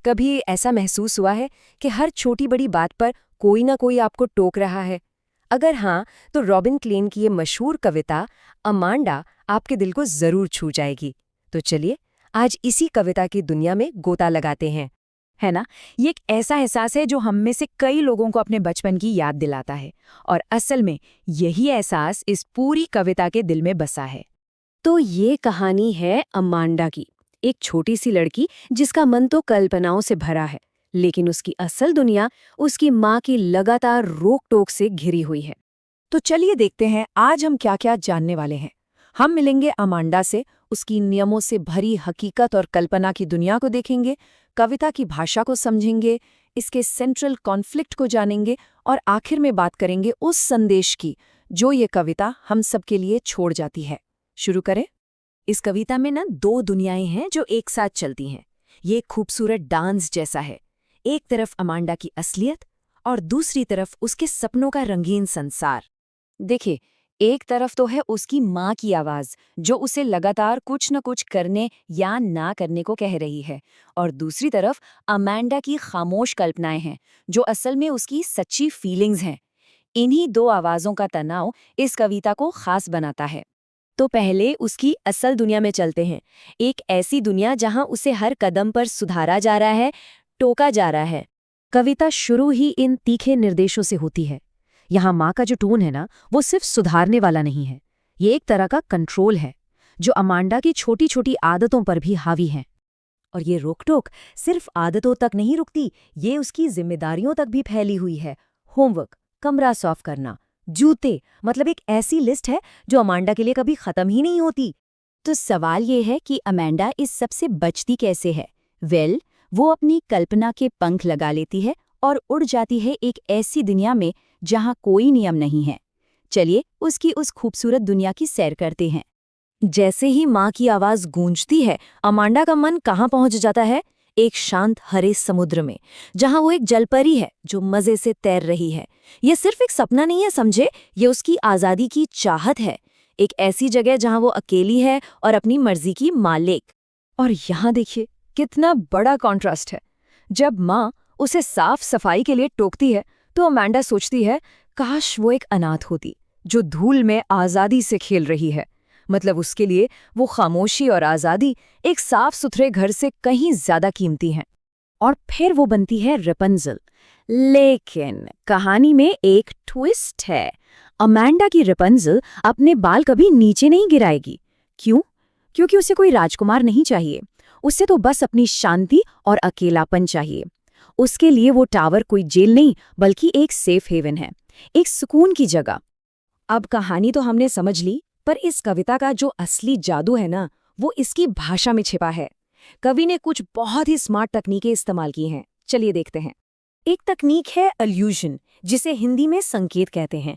कभी ऐसा महसूस हुआ है कि हर छोटी बड़ी बात पर कोई ना कोई आपको टोक रहा है? अगर हाँ, तो रॉबिन क्लेन की ये मशहूर कविता अमांडा आपके दिल को जरूर छू जाएगी। तो चलिए आज इसी कविता की दुनिया में गोता लगाते हैं। है ना। ये एक ऐसा एहसास है जो हम में से कई लोगों को अपने बचपन की याद दिलाता है, और असल में यही एहसास इस पूरी कविता के दिल में बसा है। तो ये कहानी है अमांडा की, एक छोटी सी लड़की जिसका मन तो कल्पनाओं से भरा है, लेकिन उसकी असल दुनिया उसकी माँ की लगातार रोक टोक से घिरी हुई है। तो चलिए देखते हैं आज हम क्या क्या जानने वाले हैं। हम मिलेंगे अमांडा से, उसकी नियमों से भरी हकीकत और कल्पना की दुनिया को देखेंगे, कविता की भाषा को समझेंगे, इसके सेंट्रल कॉन्फ्लिक्ट को जानेंगे और आखिर में बात करेंगे उस संदेश की जो ये कविता हम सबके लिए छोड़ जाती है। शुरू करें। इस कविता में ना दो दुनियाएं हैं जो एक साथ चलती हैं। ये एक खूबसूरत डांस जैसा है। एक तरफ अमांडा की असलियत और दूसरी तरफ उसके सपनों का रंगीन संसार। देखिए, एक तरफ तो है उसकी माँ की आवाज जो उसे लगातार कुछ न कुछ करने या ना करने को कह रही है, और दूसरी तरफ अमांडा की खामोश कल्पनाएं हैं जो असल में उसकी सच्ची फीलिंग्स हैं। इन्हीं दो आवाजों का तनाव इस कविता को खास बनाता है। तो पहले उसकी असल दुनिया में चलते हैं, एक ऐसी दुनिया जहां उसे हर कदम पर सुधारा जा रहा है, टोका जा रहा है। कविता शुरू ही इन तीखे निर्देशों से होती है। यहाँ माँ का जो टोन है ना, वो सिर्फ सुधारने वाला नहीं है, ये एक तरह का कंट्रोल है जो अमांडा की छोटी छोटी आदतों पर भी हावी है। और ये रोक-टोक सिर्फ आदतों तक नहीं रुकती, ये उसकी जिम्मेदारियों तक भी फैली हुई है। होमवर्क, कमरा साफ करना, जूते, मतलब एक ऐसी लिस्ट है जो अमांडा के लिए कभी खत्म ही नहीं होती। तो सवाल ये है कि अमांडा इस सब से बचती कैसे है? वो अपनी कल्पना के पंख लगा लेती है और उड़ जाती है एक ऐसी दुनिया में जहां कोई नियम नहीं है। चलिए उसकी उस खूबसूरत दुनिया की सैर करते हैं। जैसे ही माँ की आवाज गूंजती है, अमांडा का मन कहाँ पहुंच जाता है? एक शांत हरे समुद्र में, जहां वो एक जलपरी है जो मजे से तैर रही है। ये सिर्फ एक सपना नहीं है, समझे, ये उसकी आजादी की चाहत है। एक ऐसी जगह जहां वो अकेली है और अपनी मर्जी की मालिक। और यहाँ देखिए कितना बड़ा कॉन्ट्रास्ट है। जब माँ उसे साफ सफाई के लिए टोकती है तो अमांडा सोचती है, काश वो एक अनाथ होती जो धूल में आजादी से खेल रही है। मतलब उसके लिए वो खामोशी और आजादी एक साफ सुथरे घर से कहीं ज्यादा कीमती हैं। और फिर वो बनती है रेपंजल। लेकिन कहानी में एक ट्विस्ट है। अमांडा की रेपंजल अपने बाल कभी नीचे नहीं गिराएगी। क्यों? क्योंकि उसे कोई राजकुमार नहीं चाहिए, उसे तो बस अपनी शांति और अकेलापन चाहिए। उसके लिए वो टावर कोई जेल नहीं, बल्कि एक सेफ हेवन है, एक सुकून की जगह। अब कहानी तो हमने समझ ली, पर इस कविता का जो असली जादू है ना, वो इसकी भाषा में छिपा है। कवि ने कुछ बहुत ही स्मार्ट तकनीकें इस्तेमाल की हैं। चलिए देखते हैं। एक तकनीक है अल्यूजन, जिसे हिंदी में संकेत कहते हैं।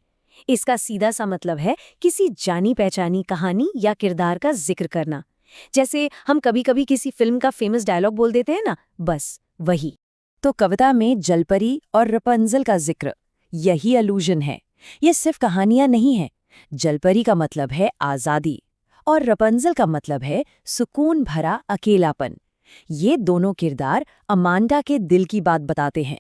इसका सीधा सा मतलब है किसी जानी पहचानी कहानी या किरदार का जिक्र करना। जैसे हम कभी कभी किसी फिल्म का फेमस डायलॉग बोल देते हैं ना, बस वही। तो कविता में जलपरी और रपंजल का जिक्र, यही अल्यूजन है। ये सिर्फ कहानियां नहीं है। जलपरी का मतलब है आजादी और रपंजल का मतलब है सुकून भरा अकेलापन। ये दोनों किरदार अमांडा के दिल की बात बताते हैं।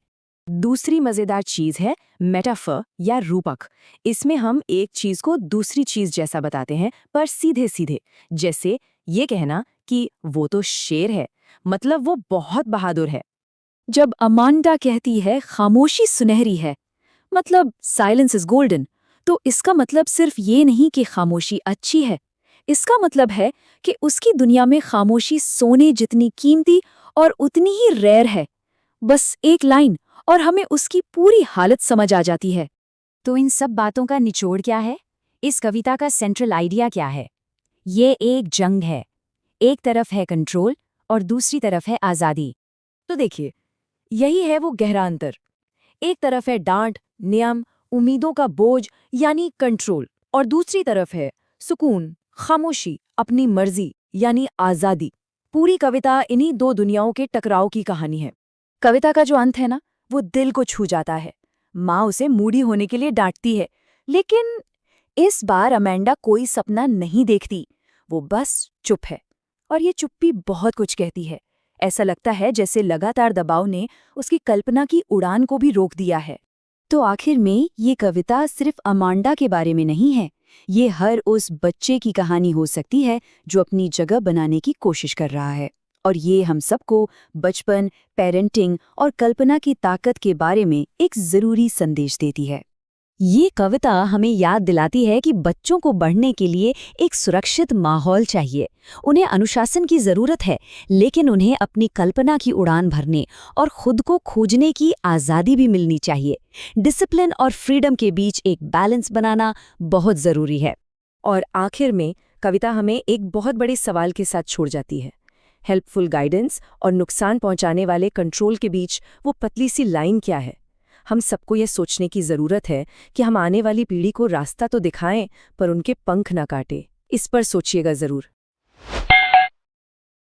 दूसरी मजेदार चीज है मेटाफर या रूपक। इसमें हम एक चीज को दूसरी चीज जैसा बताते हैं, पर सीधे सीधे। जैसे ये कहना कि वो तो शेर है, मतलब वो बहुत बहादुर है। जब अमांडा कहती है खामोशी सुनहरी है, मतलब साइलेंस इज गोल्डन, तो इसका मतलब सिर्फ ये नहीं कि खामोशी अच्छी है। इसका मतलब है कि उसकी दुनिया में खामोशी सोने जितनी कीमती और उतनी ही रेयर है। बस एक लाइन और हमें उसकी पूरी हालत समझ आ जाती है। तो इन सब बातों का निचोड़ क्या है? इस कविता का सेंट्रल आइडिया क्या है? ये एक जंग है। एक तरफ है कंट्रोल और दूसरी तरफ है आज़ादी। तो देखिए, यही है वो गहरा अंतर। एक तरफ है डांट, नियम, उम्मीदों का बोझ यानी कंट्रोल, और दूसरी तरफ है सुकून, खामोशी, अपनी मर्जी यानी आजादी। पूरी कविता इन्हीं दो दुनियाओं के टकराव की कहानी है। कविता का जो अंत है ना, वो दिल को छू जाता है। माँ उसे मूडी होने के लिए डांटती है, लेकिन इस बार अमांडा कोई सपना नहीं देखती, वो बस चुप है। और ये चुप्पी बहुत कुछ कहती है। ऐसा लगता है जैसे लगातार दबाव ने उसकी कल्पना की उड़ान को भी रोक दिया है। तो आखिर में ये कविता सिर्फ अमांडा के बारे में नहीं है, ये हर उस बच्चे की कहानी हो सकती है जो अपनी जगह बनाने की कोशिश कर रहा है। और ये हम सबको बचपन, पेरेंटिंग और कल्पना की ताकत के बारे में एक जरूरी संदेश देती है। ये कविता हमें याद दिलाती है कि बच्चों को बढ़ने के लिए एक सुरक्षित माहौल चाहिए। उन्हें अनुशासन की जरूरत है, लेकिन उन्हें अपनी कल्पना की उड़ान भरने और खुद को खोजने की आज़ादी भी मिलनी चाहिए। डिसिप्लिन और फ्रीडम के बीच एक बैलेंस बनाना बहुत ज़रूरी है। और आखिर में कविता हमें एक बहुत बड़े सवाल के साथ छोड़ जाती है। हेल्पफुल गाइडेंस और नुकसान पहुंचाने वाले कंट्रोल के बीच वो पतली सी लाइन क्या है? हम सबको ये सोचने की ज़रूरत है कि हम आने वाली पीढ़ी को रास्ता तो दिखाएं, पर उनके पंख ना काटें। इस पर सोचिएगा ज़रूर।